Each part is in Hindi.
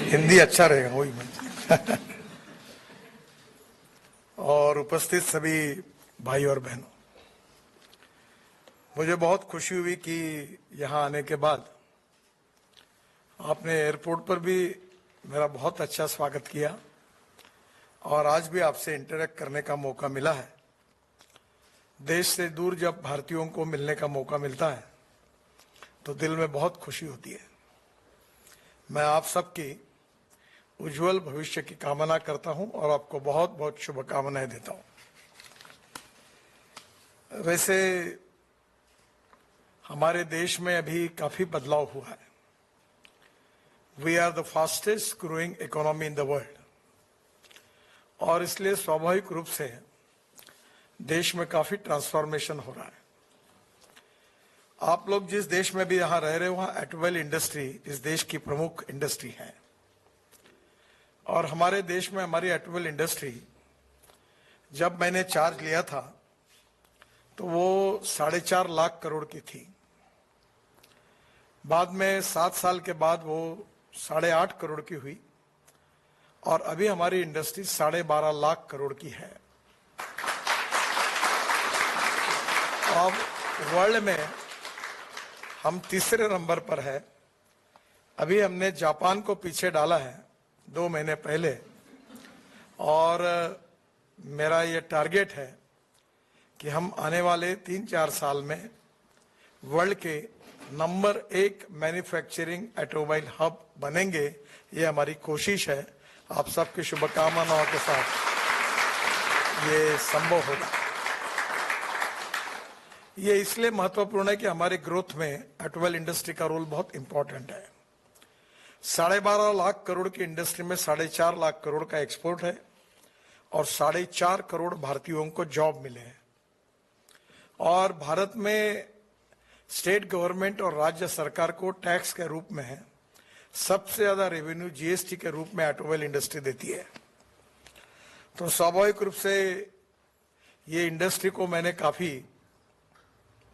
हिंदी अच्छा रहेगा वही बात। और उपस्थित सभी भाई और बहनों, मुझे बहुत खुशी हुई कि यहाँ आने के बाद आपने एयरपोर्ट पर भी मेरा बहुत अच्छा स्वागत किया और आज भी आपसे इंटरेक्ट करने का मौका मिला है। देश से दूर जब भारतीयों को मिलने का मौका मिलता है तो दिल में बहुत खुशी होती है। मैं आप सबकी उज्जवल भविष्य की कामना करता हूं और आपको बहुत बहुत शुभकामनाएं देता हूं। वैसे हमारे देश में अभी काफी बदलाव हुआ है। We are the fastest growing economy in the world और इसलिए स्वाभाविक रूप से देश में काफी ट्रांसफॉर्मेशन हो रहा है। आप लोग जिस देश में भी यहाँ रह रहे हो, वहाँ ऑटोमोबाइल इंडस्ट्री इस देश की प्रमुख इंडस्ट्री है और हमारे देश में हमारी ऑटोमोबाइल इंडस्ट्री जब मैंने चार्ज लिया था तो वो 4.5 लाख करोड़ की थी। बाद में 7 साल के बाद वो 8.5 करोड़ की हुई और अभी हमारी इंडस्ट्री 12.5 लाख करोड़ की है। अब वर्ल्ड में हम तीसरे नंबर पर है। अभी हमने जापान को पीछे डाला है 2 महीने पहले और मेरा ये टारगेट है कि हम आने वाले 3-4 साल में वर्ल्ड के नंबर 1 मैन्युफैक्चरिंग ऑटोमोबाइल हब बनेंगे। ये हमारी कोशिश है। आप सबकी शुभकामनाओं के साथ ये संभव होगा। ये इसलिए महत्वपूर्ण है कि हमारे ग्रोथ में ऑटोमोबाइल इंडस्ट्री का रोल बहुत इंपॉर्टेंट है। 12.5 लाख करोड़ की इंडस्ट्री में 4.5 लाख करोड़ का एक्सपोर्ट है और 4.5 करोड़ भारतीयों को जॉब मिले हैं। और भारत में स्टेट गवर्नमेंट और राज्य सरकार को टैक्स के रूप में सबसे ज्यादा रेवेन्यू जीएसटी के रूप में ऑटोमोबाइल इंडस्ट्री देती है। तो स्वाभाविक रूप से ये इंडस्ट्री को मैंने काफी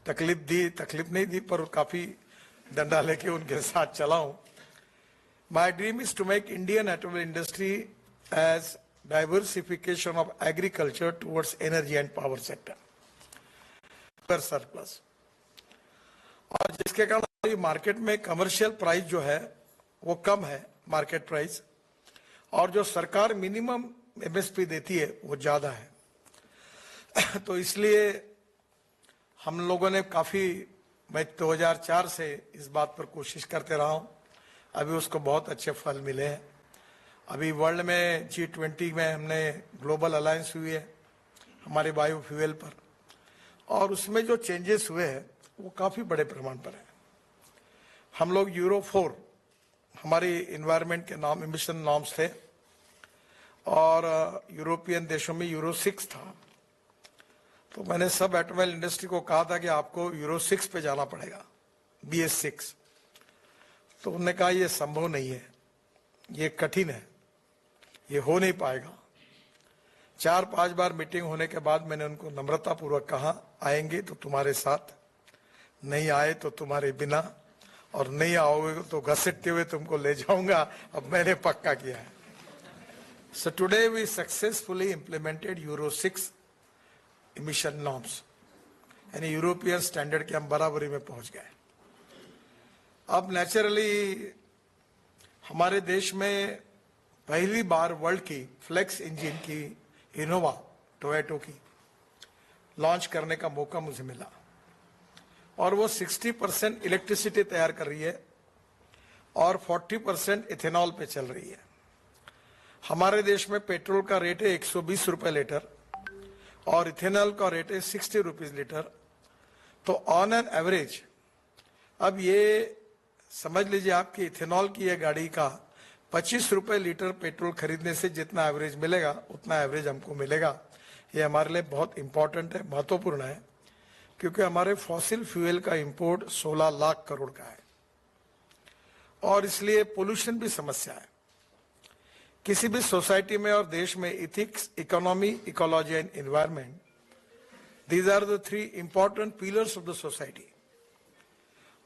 तकलीफ नहीं दी, पर काफी डंडा लेके उनके साथ चला हूं। My dream is to make Indian automobile industry as diversification of agriculture towards energy and power sector पर सरप्लस, और जिसके कारण मार्केट में कमर्शियल प्राइस जो है वो कम है मार्केट प्राइस, और जो सरकार मिनिमम एमएसपी देती है वो ज्यादा है। तो इसलिए हम लोगों ने मैं 2004 से इस बात पर कोशिश करते रहा हूं। अभी उसको बहुत अच्छे फल मिले हैं। अभी वर्ल्ड में G20 में हमने ग्लोबल अलायंस हुई है हमारे बायोफ्यूल पर, और उसमें जो चेंजेस हुए हैं वो काफी बड़े प्रमाण पर है। हम लोग यूरो 4 हमारी इन्वायरमेंट के नाम इमिशन नॉर्म्स थे और यूरोपियन देशों में यूरो 6 था। तो मैंने सब ऑटोमोबाइल इंडस्ट्री को कहा था कि आपको यूरो 6 पे जाना पड़ेगा, BS6। तो उन्होंने कहा ये संभव नहीं है, ये कठिन है, ये हो नहीं पाएगा। 4-5 बार मीटिंग होने के बाद मैंने उनको नम्रतापूर्वक कहा आएंगे तो तुम्हारे साथ, नहीं आए तो तुम्हारे बिना, और नहीं आओगे तो घसीटते हुए तुमको ले जाऊंगा। अब मैंने पक्का किया है। So today we successfully implemented euro 6 emission norms, यानी यूरोपियन स्टैंडर्ड के हम बराबरी में पहुंच गए। अब नेचुरली हमारे देश में पहली बार वर्ल्ड की फ्लेक्स इंजन की इनोवा टोयोटा की लॉन्च करने का मौका मुझे मिला, और वो 60% इलेक्ट्रिसिटी तैयार कर रही है और 40% इथेनॉल पे चल रही है। हमारे देश में पेट्रोल का रेट है 120 रुपए लीटर और इथेनॉल का रेट है 60 रुपीज लीटर। तो ऑन एन एवरेज अब ये समझ लीजिए आपकी इथेनॉल की ये गाड़ी का 25 रुपए लीटर पेट्रोल खरीदने से जितना एवरेज मिलेगा उतना एवरेज हमको मिलेगा। ये हमारे लिए बहुत इंपॉर्टेंट है, महत्वपूर्ण है, क्योंकि हमारे फॉसिल फ्यूल का इंपोर्ट 16 लाख करोड़ का है और इसलिए पोल्यूशन भी समस्या है। किसी भी सोसाइटी में और देश में ethics, economy, ecology and environment, these are the 3 important pillars of the society.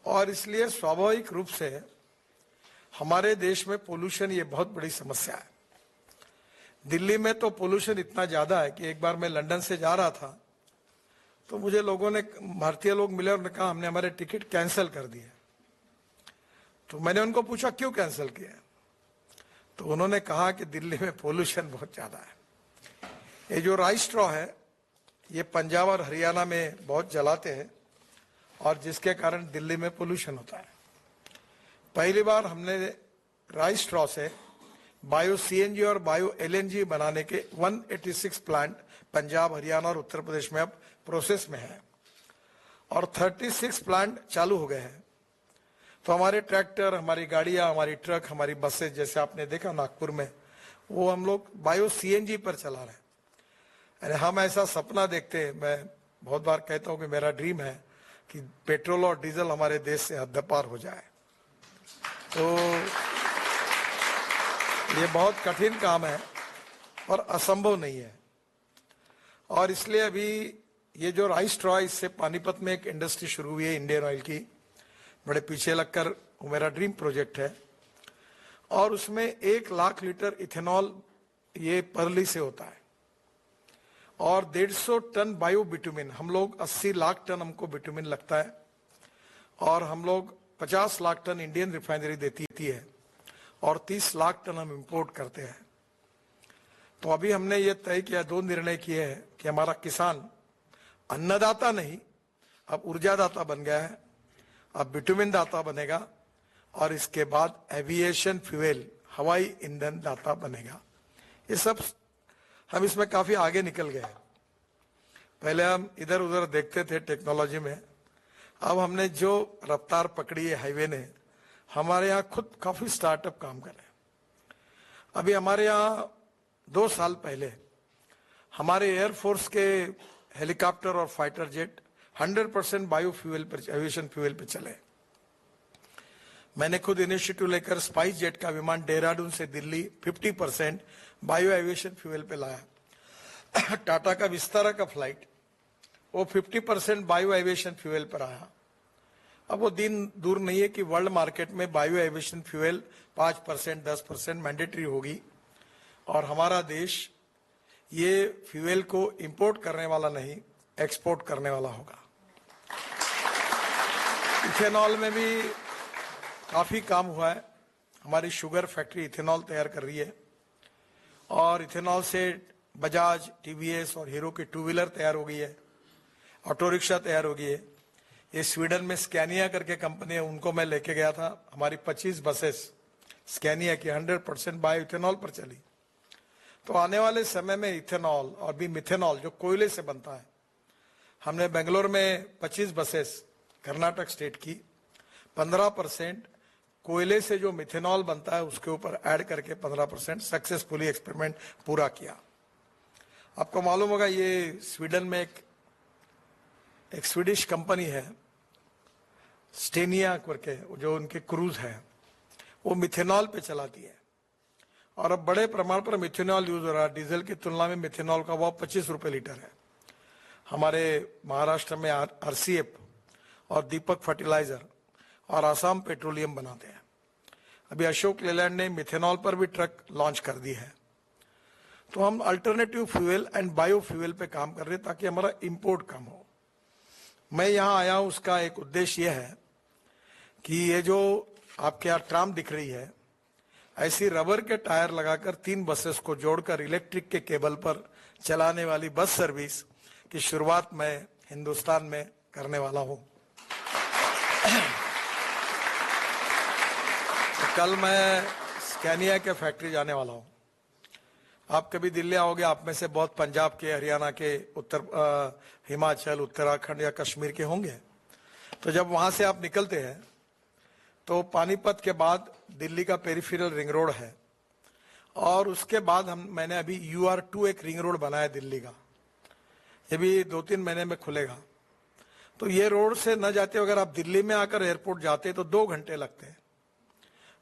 और इसलिए स्वाभाविक रूप से हमारे देश में पोल्यूशन ये बहुत बड़ी समस्या है। दिल्ली में तो पोल्यूशन इतना ज्यादा है कि एक बार मैं लंदन से जा रहा था तो मुझे लोगों ने, भारतीय लोग मिले और ने कहा हमने हमारे टिकट कैंसिल कर दिए। तो मैंने उनको पूछा क्यों कैंसिल किया, तो उन्होंने कहा कि दिल्ली में पोल्यूशन बहुत ज्यादा है। ये जो राइस स्ट्रॉ है ये पंजाब और हरियाणा में बहुत जलाते हैं और जिसके कारण दिल्ली में पोल्यूशन होता है। पहली बार हमने राइस स्ट्रॉ से बायो सीएनजी और बायो एलएनजी बनाने के 186 प्लांट पंजाब, हरियाणा और उत्तर प्रदेश में अब प्रोसेस में है और 36 प्लांट चालू हो गए हैं। तो हमारे ट्रैक्टर, हमारी गाड़ियां, हमारी ट्रक, हमारी बसें, जैसे आपने देखा नागपुर में, वो हम लोग बायो सीएनजी पर चला रहे हैं। अरे हम ऐसा सपना देखते हैं, मैं बहुत बार कहता हूं कि मेरा ड्रीम है कि पेट्रोल और डीजल हमारे देश से हद्दपार हो जाए। तो ये बहुत कठिन काम है और असंभव नहीं है। और इसलिए अभी ये जो राइस स्ट्रॉ, इससे पानीपत में एक इंडस्ट्री शुरू हुई है इंडियन ऑयल की, बड़े पीछे लगकर, वो मेरा ड्रीम प्रोजेक्ट है। और उसमें 1 लाख लीटर इथेनॉल ये परली से होता है और 150 टन बायो बिटुमिन, हम लोग 80 लाख टन हमको बिटुमिन लगता है और हम लोग 50 लाख टन इंडियन रिफाइनरी देती है और 30 लाख टन हम इंपोर्ट करते हैं। तो अभी हमने ये तय किया, 2 निर्णय किए हैं कि हमारा किसान अन्नदाता नहीं, अब ऊर्जादाता बन गया है, अब बिटुमिन दाता बनेगा और इसके बाद एविएशन फ्यूल, हवाई ईंधन दाता बनेगा। ये सब हम इसमें काफी आगे निकल गए। पहले हम इधर उधर देखते थे टेक्नोलॉजी में, अब हमने जो रफ्तार पकड़ी है हाईवे ने, हमारे यहाँ खुद काफी स्टार्टअप काम कर रहे हैं। अभी हमारे यहाँ 2 साल पहले हमारे एयरफोर्स के हेलीकॉप्टर और फाइटर जेट 100% बायो फ्यूल पर, एविएशन फ्यूल पे चले। मैंने खुद इनिशिएटिव लेकर स्पाइस जेट का विमान देहरादून से दिल्ली 50% बायो एविएशन फ्यूल पे लाया। टाटा का विस्तारा का फ्लाइट वो 50% बायो एविएशन फ्यूल पर आया। अब वो दिन दूर नहीं है कि वर्ल्ड मार्केट में बायो एविएशन फ्यूल 5%, 10% मैंडेटरी होगी और हमारा देश ये फ्यूल को इंपोर्ट करने वाला नहीं, एक्सपोर्ट करने वाला होगा। इथेनॉल में भी काफी काम हुआ है। हमारी शुगर फैक्ट्री इथेनॉल तैयार कर रही है और इथेनॉल से बजाज, टीवीएस और हीरो की 2 व्हीलर तैयार हो गई है, ऑटो रिक्शा तैयार हो गई है। ये स्वीडन में स्कैनिया करके कंपनी है, उनको मैं लेके गया था। हमारी 25 बसेस स्कैनिया की 100% बायो इथेनॉल पर चली। तो आने वाले समय में इथेनॉल और भी मिथेनॉल जो कोयले से बनता है, हमने बेंगलोर में 25 बसेस, कर्नाटक स्टेट की, 15% कोयले से जो मिथेनॉल बनता है उसके ऊपर ऐड करके 15% सक्सेसफुली एक्सपेरिमेंट पूरा किया। आपको मालूम होगा ये स्वीडन में एक स्वीडिश कंपनी है स्टेनिया करके, जो उनके क्रूज है, वो मिथेनॉल पे चलाती है और अब बड़े प्रमाण पर मिथेनॉल यूज हो रहा है। डीजल की तुलना में मिथेनॉल का भाव 25 रुपए लीटर है। हमारे महाराष्ट्र में आरसीएफ और दीपक फर्टिलाइजर और आसाम पेट्रोलियम बनाते हैं। अभी अशोक लेलैंड ने मिथेनॉल पर भी ट्रक लॉन्च कर दी है। तो हम alternative fuel and bio fuel पे काम कर रहे हैं ताकि हमारा इंपोर्ट कम हो। मैं यहाँ आया हूँ, उसका एक उद्देश्य यह है कि ये जो आपके यहाँ ट्राम दिख रही है, ऐसी रबर के टायर लगाकर 3 बसेस को जोड़कर इलेक्ट्रिक के केबल पर चलाने वाली बस सर्विस की शुरुआत मैं हिंदुस्तान में करने वाला हूँ। तो कल मैं स्कैनिया के फैक्ट्री जाने वाला हूँ। आप कभी दिल्ली आओगे, आप में से बहुत पंजाब के, हरियाणा के, हिमाचल, उत्तराखंड या कश्मीर के होंगे। तो जब वहां से आप निकलते हैं तो पानीपत के बाद दिल्ली का पेरिफेरल रिंग रोड है और उसके बाद मैंने अभी UR2 एक रिंग रोड बनाया दिल्ली का, ये भी 2-3 महीने में खुलेगा। तो ये रोड से न जाते, अगर आप दिल्ली में आकर एयरपोर्ट जाते तो 2 घंटे लगते हैं,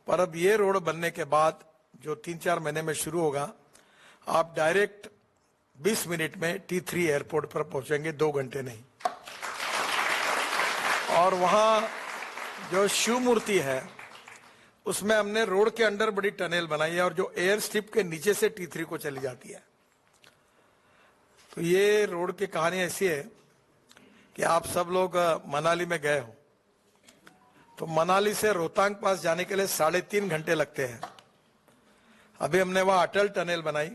पर अब ये रोड बनने के बाद जो 3-4 महीने में शुरू होगा, आप डायरेक्ट 20 मिनट में T3 एयरपोर्ट पर पहुंचेंगे, 2 घंटे नहीं। और वहां जो शिव मूर्ति है उसमें हमने रोड के अंडर बड़ी टनल बनाई है और जो एयर स्ट्रिप के नीचे से T3 को चली जाती है। तो ये रोड की कहानी ऐसी है कि आप सब लोग मनाली में गए हो, तो मनाली से रोहतांग पास जाने के लिए 3.5 घंटे लगते हैं। अभी हमने वहां अटल टनल बनाई,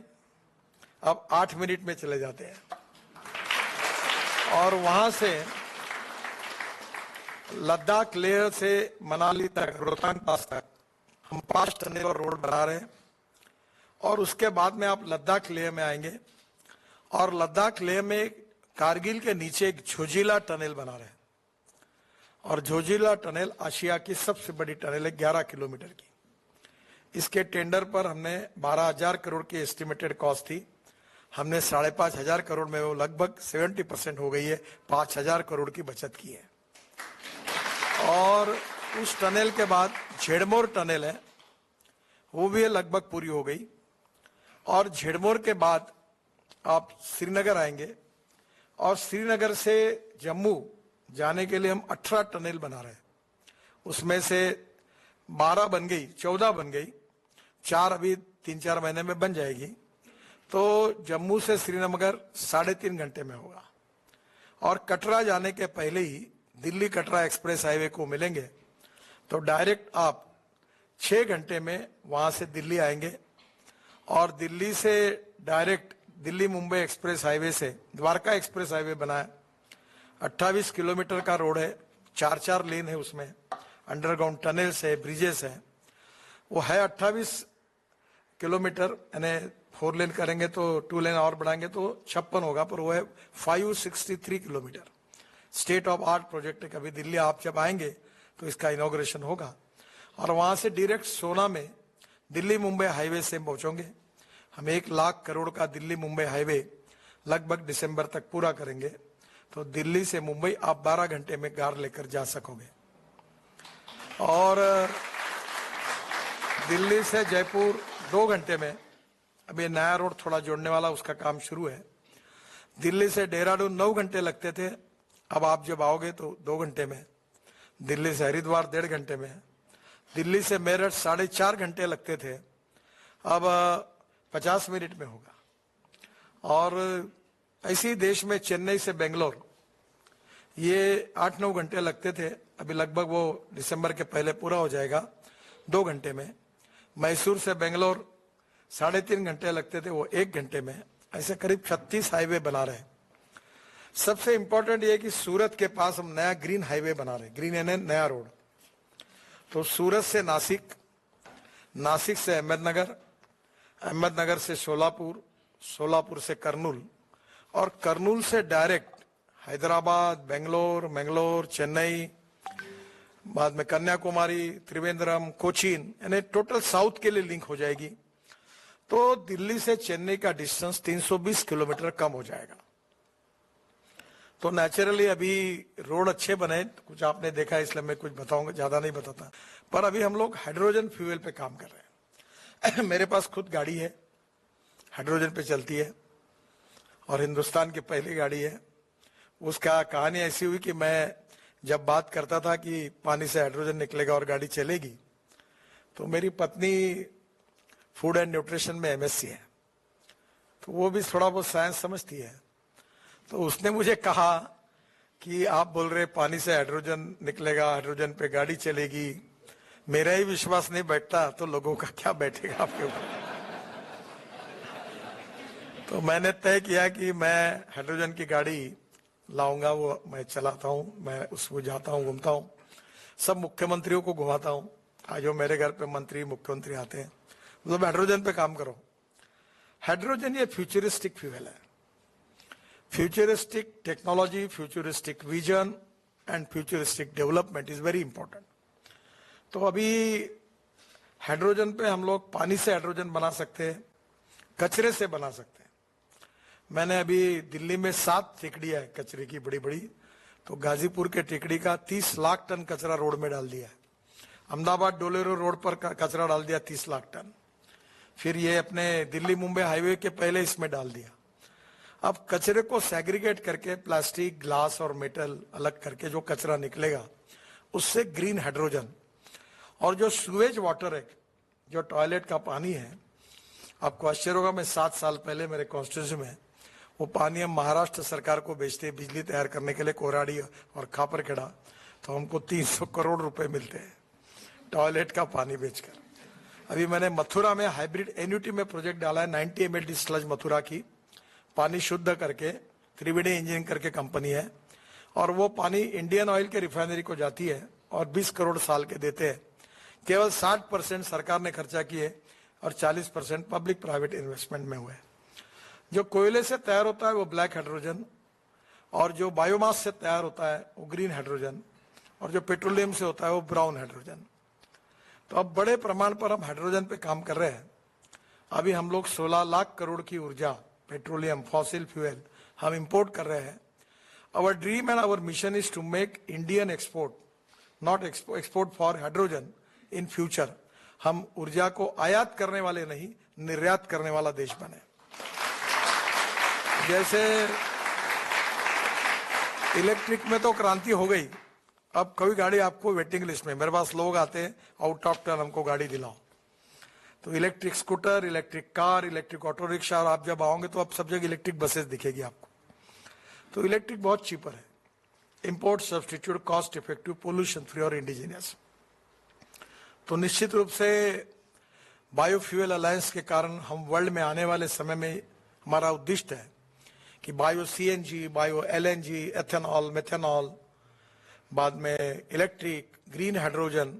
अब 8 मिनट में चले जाते हैं। और वहां से लद्दाख लेह से मनाली तक, रोहतांग पास तक हम 5 टनल और रोड बना रहे हैं। और उसके बाद में आप लद्दाख लेह में आएंगे और लद्दाख लेह में कारगिल के नीचे एक झोजिला टनल बना रहे हैं। और झोजिला टनल आशिया की सबसे बड़ी टनल है, 11 किलोमीटर की। इसके टेंडर पर हमने 12,000 करोड़ की एस्टिमेटेड कॉस्ट थी, हमने 5,500 करोड़ में वो लगभग 70% हो गई है, 5,000 करोड़ की बचत की है। और उस टनल के बाद झेड़मोर टनल है, वो भी लगभग पूरी हो गई। और झेड़मोर के बाद आप श्रीनगर आएंगे और श्रीनगर से जम्मू जाने के लिए हम 18 टनल बना रहे हैं। उसमें से 12 बन गई, 14 बन गई, 4 अभी 3-4 महीने में बन जाएगी। तो जम्मू से श्रीनगर 3.5 घंटे में होगा। और कटरा जाने के पहले ही दिल्ली कटरा एक्सप्रेस हाईवे को मिलेंगे, तो डायरेक्ट आप 6 घंटे में वहां से दिल्ली आएंगे। और दिल्ली से direct Delhi Mumbai express highway से द्वारका एक्सप्रेस हाईवे बना है, 28 किलोमीटर का रोड है, 4-4 लेन है उसमें, अंडरग्राउंड टनल्स है, ब्रिजेस है। वो है 28 किलोमीटर, यानी 4 लेन करेंगे तो 2 लेन और बढ़ाएंगे तो 56 होगा, पर वो है 563 kilometre. State of art project है। कभी दिल्ली आप जब आएंगे तो इसका इनॉग्रेशन होगा। और वहां से डायरेक्ट सोना में दिल्ली मुंबई हाईवे से पहुंचोगे। हम 1 लाख करोड़ का दिल्ली मुंबई हाईवे लगभग दिसंबर तक पूरा करेंगे, तो दिल्ली से मुंबई आप 12 घंटे में कार लेकर जा सकोगे। और दिल्ली से जयपुर 2 घंटे में, अभी नया रोड थोड़ा जोड़ने वाला, उसका काम शुरू है। दिल्ली से देहरादून 9 घंटे लगते थे, अब आप जब आओगे तो 2 घंटे में। दिल्ली से हरिद्वार 1.5 घंटे में। दिल्ली से मेरठ 4.5 घंटे लगते थे, अब 50 मिनट में होगा। और ऐसी देश में चेन्नई से बेंगलोर ये 8-9 घंटे लगते थे, अभी लगभग वो दिसंबर के पहले पूरा हो जाएगा 2 घंटे में। मैसूर से बेंगलोर 3.5 घंटे लगते थे, वो 1 घंटे में। ऐसे करीब 36 हाईवे बना रहे हैं। सबसे इंपॉर्टेंट ये कि सूरत के पास हम नया ग्रीन हाईवे बना रहे हैं, ग्रीन यानी नया रोड। तो सूरत से नासिक, नासिक से अहमदनगर, अहमदनगर से सोलापुर, सोलापुर से कर्नूल, और कर्नूल से डायरेक्ट हैदराबाद, बेंगलोर, मंगलोर, चेन्नई, बाद में कन्याकुमारी, त्रिवेंद्रम, कोचीन, यानी टोटल साउथ के लिए लिंक हो जाएगी। तो दिल्ली से चेन्नई का डिस्टेंस 320 किलोमीटर कम हो जाएगा। तो नेचुरली अभी रोड अच्छे बने, कुछ आपने देखा इसलिए मैं कुछ बताऊंगा, ज्यादा नहीं बताता। पर अभी हम लोग हाइड्रोजन फ्यूल पे काम कर रहे हैं। मेरे पास खुद गाड़ी है, हाइड्रोजन पे चलती है, और हिंदुस्तान की पहली गाड़ी है। उसका कहानी ऐसी हुई कि मैं जब बात करता था कि पानी से हाइड्रोजन निकलेगा और गाड़ी चलेगी, तो मेरी पत्नी फूड एंड न्यूट्रिशन में MSc है, तो वो भी थोड़ा बहुत साइंस समझती है। तो उसने मुझे कहा कि आप बोल रहे पानी से हाइड्रोजन निकलेगा, हाइड्रोजन पे गाड़ी चलेगी, मेरा ही विश्वास नहीं बैठता तो लोगों का क्या बैठेगा आपके ऊपर। तो मैंने तय किया कि मैं हाइड्रोजन की गाड़ी लाऊंगा, वो मैं चलाता हूँ, मैं उसको जाता हूँ, घूमता हूँ, सब मुख्यमंत्रियों को घुमाता हूँ। आज जो मेरे घर पे मंत्री मुख्यमंत्री आते हैं, मतलब हाइड्रोजन पे काम करो। हाइड्रोजन ये फ्यूचरिस्टिक फ्यूल है, futuristic technology, futuristic vision and futuristic development is very important. तो अभी हाइड्रोजन पे हम लोग पानी से हाइड्रोजन बना सकते हैं, कचरे से बना सकते हैं। मैंने अभी दिल्ली में 7 टेकड़ियां है कचरे की बड़ी बड़ी, तो गाजीपुर के टेकड़ी का 30 लाख टन कचरा रोड में डाल दिया है। अहमदाबाद डोलेरो रोड पर कचरा डाल दिया 30 लाख टन। फिर ये अपने दिल्ली मुंबई हाईवे के पहले इसमें डाल दिया। अब कचरे को सेग्रीगेट करके प्लास्टिक, ग्लास और मेटल अलग करके जो कचरा निकलेगा, उससे ग्रीन हाइड्रोजन और जो सुएज वाटर है, जो टॉयलेट का पानी है, आपको आश्चर्य होगा, मैं 7 साल पहले मेरे कॉन्स्टिट्यूंसी में वो पानी हम महाराष्ट्र सरकार को बेचते हैं बिजली तैयार करने के लिए, कोराडी और खापरखेड़ा, तो हमको 300 करोड़ रुपए मिलते हैं टॉयलेट का पानी बेचकर। अभी मैंने मथुरा में हाइब्रिड एन्यूटी में प्रोजेक्ट डाला है, 90 ml स्लज मथुरा की, पानी शुद्ध करके, त्रिवेणी इंजीनियरिंग करके कंपनी है, और वो पानी इंडियन ऑयल के रिफाइनरी को जाती है और 20 करोड़ साल के देते हैं। केवल 60% सरकार ने खर्चा किए और 40% पब्लिक प्राइवेट इन्वेस्टमेंट में हुए। जो कोयले से तैयार होता है वो ब्लैक हाइड्रोजन, और जो बायोमास से तैयार होता है वो ग्रीन हाइड्रोजन, और जो पेट्रोलियम से होता है वो ब्राउन हाइड्रोजन। तो अब बड़े प्रमाण पर हम हाइड्रोजन पे काम कर रहे हैं। अभी हम लोग 16 लाख करोड़ की ऊर्जा, पेट्रोलियम, फॉसिल फ्यूल हम इंपोर्ट कर रहे हैं। Our dream and our mission is to make Indian export, not export for hydrogen in future. हम ऊर्जा को आयात करने वाले नहीं, निर्यात करने वाला देश बने। जैसे इलेक्ट्रिक में तो क्रांति हो गई, अब कोई गाड़ी आपको वेटिंग लिस्ट में, मेरे पास लोग आते हैं आउट ऑफ टर्न, हमको गाड़ी दिलाओ, तो electric scooter, electric car, electric auto rickshaw, और आप जब आओगे तो अब सब जगह इलेक्ट्रिक बसेस दिखेगी आपको। तो इलेक्ट्रिक बहुत चीपर है, import substitute, cost effective, pollution free और इंडिजिनियस। तो निश्चित रूप से बायोफ्यूल अलायंस के कारण हम वर्ल्ड में आने वाले समय में, हमारा उद्देश्य है कि bio CNG, bio LNG, ethanol, methanol, बाद में इलेक्ट्रिक, ग्रीन हाइड्रोजन,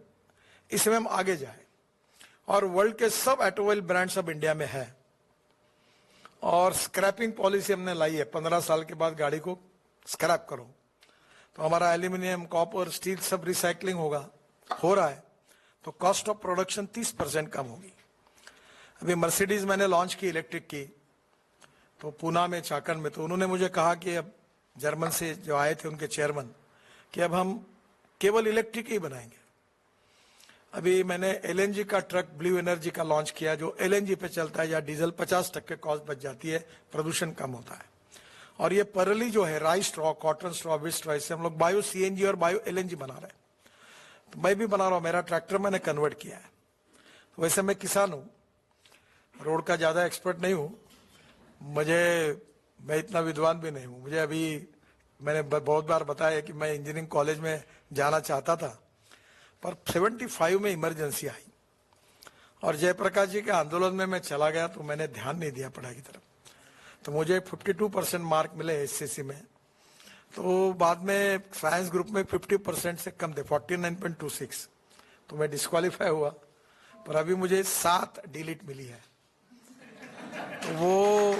इसमें हम आगे जाए। और वर्ल्ड के सब ऑटोमोबाइल ब्रांड्स अब इंडिया में है, और स्क्रैपिंग पॉलिसी हमने लाई है, 15 साल के बाद गाड़ी को स्क्रैप करो। तो हमारा एल्यूमिनियम, कॉपर, स्टील सब रिसाइकलिंग होगा, हो रहा है, तो कॉस्ट ऑफ प्रोडक्शन 30% कम होगी। अभी मर्सिडीज मैंने लॉन्च की इलेक्ट्रिक की, तो पूना में, चाकन में, तो उन्होंने मुझे कहा कि अब जर्मन से जो आए थे उनके चेयरमैन, कि अब हम केवल इलेक्ट्रिक ही बनाएंगे। अभी मैंने एलएनजी का ट्रक ब्लू एनर्जी का लॉन्च किया, जो एलएनजी पे चलता है, या डीजल 50% कॉस्ट बच जाती है, प्रदूषण कम होता है। और ये परली जो है, राइस स्ट्रॉ, कॉटन स्ट्रॉ, विच स्ट्रॉ, इससे हम लोग बायो सीएनजी और बायो एलएनजी बना रहे हैं। तो मैं भी बना रहा हूँ, मेरा ट्रैक्टर मैंने कन्वर्ट किया है। तो वैसे मैं किसान हूँ, रोड का ज्यादा एक्सपर्ट नहीं हूँ, मैं इतना विद्वान भी नहीं हूँ। मुझे अभी मैंने बहुत बार बताया कि मैं इंजीनियरिंग कॉलेज में जाना चाहता था, पर 75 में इमरजेंसी आई, और जयप्रकाश जी के आंदोलन में मैं चला गया, तो मैंने ध्यान नहीं दिया पढ़ाई की तरफ। तो मुझे 52% मार्क मिले एसएससी में, तो बाद में साइंस ग्रुप में 50% से कम थे, 49.26, तो मैं डिस्क्वालीफाई हुआ। पर अभी मुझे 7 डिलीट मिली है, तो वो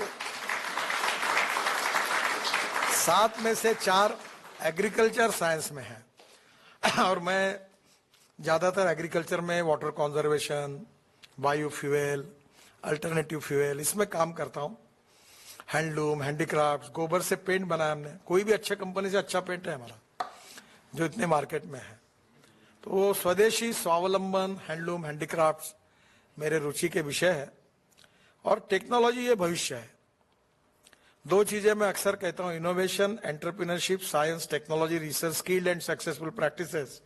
7 में से 4 एग्रीकल्चर साइंस में है। और मैं ज्यादातर एग्रीकल्चर में water conservation, biofuel, alternative fuel, इसमें काम करता हूँ। हैंडलूम, हैंडीक्राफ्ट, गोबर से पेंट बनाया हमने, कोई भी अच्छे कंपनी से अच्छा पेंट है हमारा जो इतने मार्केट में है। तो स्वदेशी, स्वावलंबन, हैंडलूम, हैंडीक्राफ्ट मेरे रुचि के विषय है, और टेक्नोलॉजी ये भविष्य है। 2 चीजें मैं अक्सर कहता हूँ, innovation, entrepreneurship, science, technology, research, skilled and successful practices.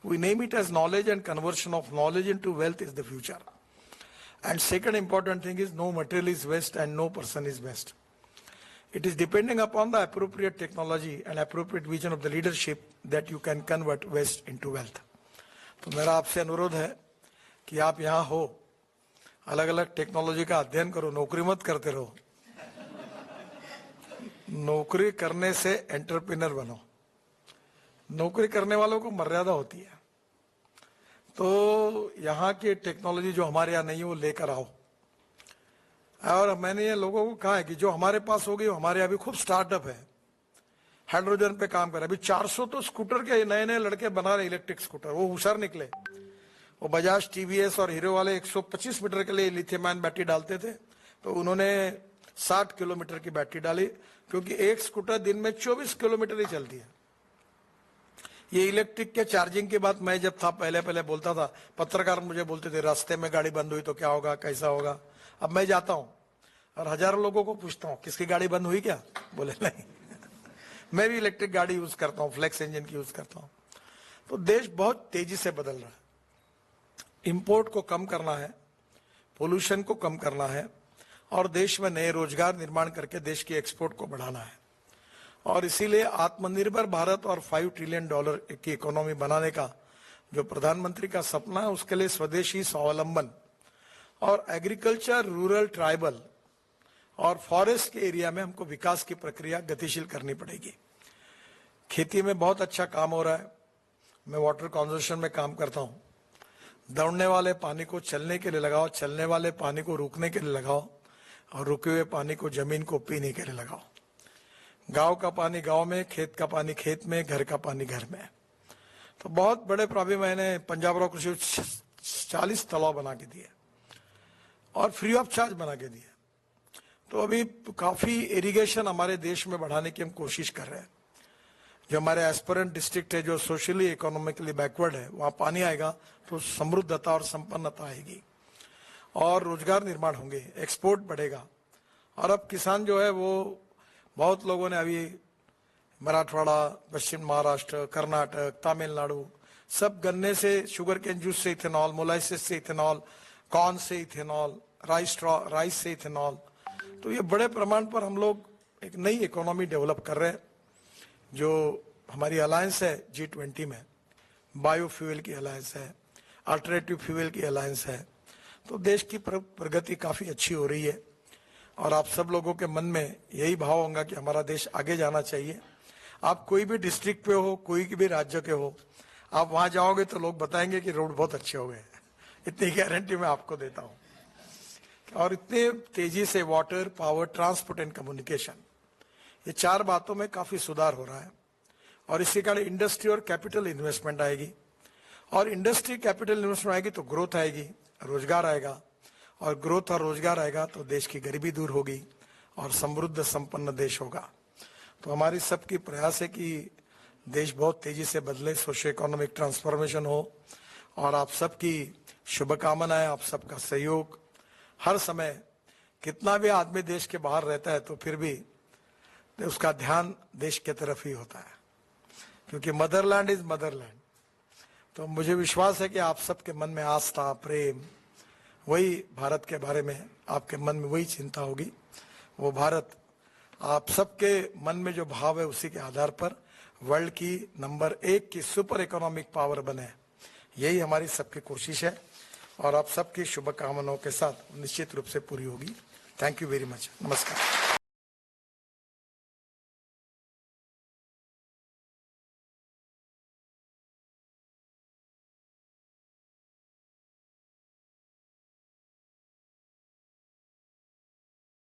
We name it as knowledge, and conversion of knowledge into wealth is the future. And second important thing is, no material is waste and no person is waste. It is depending upon the appropriate technology and appropriate vision of the leadership that you can convert waste into wealth. तो मेरा आपसे अनुरोध है कि आप यहाँ हो, अलग अलग टेक्नोलॉजी का अध्ययन करो, नौकरी मत करते रहो। नौकरी करने से एंटरप्रेन्योर बनो। नौकरी करने वालों को मर्यादा होती है, तो यहाँ की टेक्नोलॉजी जो हमारे यहाँ नहीं है वो लेकर आओ। और मैंने ये लोगों को कहा है कि जो हमारे पास होगी, हमारे यहाँ भी खूब स्टार्टअप है, हाइड्रोजन पे काम कर रहे। अभी 400 तो स्कूटर के नए नए लड़के बना रहे, इलेक्ट्रिक स्कूटर, वो होशियार निकले। वो बजाज, टीवीएस और हीरो वाले 125 मीटर के लिए लिथियम आयन बैटरी डालते थे, तो उन्होंने 60 किलोमीटर की बैटरी डाली, क्योंकि एक स्कूटर दिन में 24 किलोमीटर ही चलती है। ये इलेक्ट्रिक के चार्जिंग की बात मैं जब था पहले बोलता था, पत्रकार मुझे बोलते थे रास्ते में गाड़ी बंद हुई तो क्या होगा, कैसा होगा। अब मैं जाता हूं और हजारों लोगों को पूछता हूं किसकी गाड़ी बंद हुई क्या, बोले नहीं। मैं भी इलेक्ट्रिक गाड़ी यूज करता हूं, फ्लेक्स इंजन की यूज करता हूं। तो देश बहुत तेजी से बदल रहा है, इंपोर्ट को कम करना है, पोल्यूशन को कम करना है और देश में नए रोजगार निर्माण करके देश की एक्सपोर्ट को बढ़ाना है। और इसीलिए आत्मनिर्भर भारत और $5 ट्रिलियन की इकोनॉमी बनाने का जो प्रधानमंत्री का सपना है, उसके लिए स्वदेशी स्वावलंबन और एग्रीकल्चर, रूरल, ट्राइबल और फॉरेस्ट के एरिया में हमको विकास की प्रक्रिया गतिशील करनी पड़ेगी। खेती में बहुत अच्छा काम हो रहा है। मैं वाटर कंजर्वेशन में काम करता हूँ। दौड़ने वाले पानी को चलने के लिए लगाओ, चलने वाले पानी को रुकने के लिए लगाओ और रुके हुए पानी को जमीन को पीने के लिए लगाओ। गांव का पानी गांव में, खेत का पानी खेत में, घर का पानी घर में। तो बहुत बड़े प्रॉब्लम मैंने पंजाब राव कृषि 40 तालाब बना के दिए और फ्री ऑफ चार्ज बना के दिए। तो अभी काफी इरिगेशन हमारे देश में बढ़ाने की हम कोशिश कर रहे हैं। जो हमारे एस्पिरेंट डिस्ट्रिक्ट है, जो सोशली इकोनॉमिकली बैकवर्ड है, वहां पानी आएगा तो समृद्धता और संपन्नता आएगी और रोजगार निर्माण होंगे, एक्सपोर्ट बढ़ेगा। और अब किसान जो है वो, बहुत लोगों ने अभी मराठवाड़ा, पश्चिम महाराष्ट्र, कर्नाटक, तमिलनाडु, सब गन्ने से, शुगर केन जूस से इथेनॉल, मोलाइसिस से इथेनॉल, कॉर्न से इथेनॉल, राइस से इथेनॉल। तो ये बड़े प्रमाण पर हम लोग एक नई इकोनॉमी डेवलप कर रहे हैं। जो हमारी अलायंस है G20 में, बायोफ्यूल की अलायंस है, अल्टरनेटिव फ्यूल की अलायंस है। तो देश की प्रगति काफी अच्छी हो रही है और आप सब लोगों के मन में यही भाव होगा कि हमारा देश आगे जाना चाहिए। आप कोई भी डिस्ट्रिक्ट पे हो, कोई भी राज्य के हो, आप वहां जाओगे तो लोग बताएंगे कि रोड बहुत अच्छे हो गए। इतनी गारंटी मैं आपको देता हूं। और इतने तेजी से water, power, transport and communication, ये 4 बातों में काफी सुधार हो रहा है। और इसी कारण इंडस्ट्री और कैपिटल इन्वेस्टमेंट आएगी और इंडस्ट्री कैपिटल इन्वेस्टमेंट आएगी तो ग्रोथ आएगी, रोजगार आएगा और ग्रोथ और रोजगार आएगा तो देश की गरीबी दूर होगी और समृद्ध संपन्न देश होगा। तो हमारी सबकी प्रयास है कि देश बहुत तेजी से बदले, सोशो इकोनॉमिक ट्रांसफॉर्मेशन हो और आप सबकी शुभकामनाएं, आप सबका सहयोग। हर समय कितना भी आदमी देश के बाहर रहता है तो फिर भी उसका ध्यान देश की तरफ ही होता है, क्योंकि मदरलैंड इज मदरलैंड। तो मुझे विश्वास है कि आप सबके मन में आस्था, प्रेम, वही भारत के बारे में आपके मन में वही चिंता होगी। वो भारत आप सबके मन में जो भाव है उसी के आधार पर वर्ल्ड की नंबर 1 की सुपर इकोनॉमिक पावर बने, यही हमारी सबकी कोशिश है और आप सबकी शुभकामनाओं के साथ निश्चित रूप से पूरी होगी। Thank you very much. नमस्कार।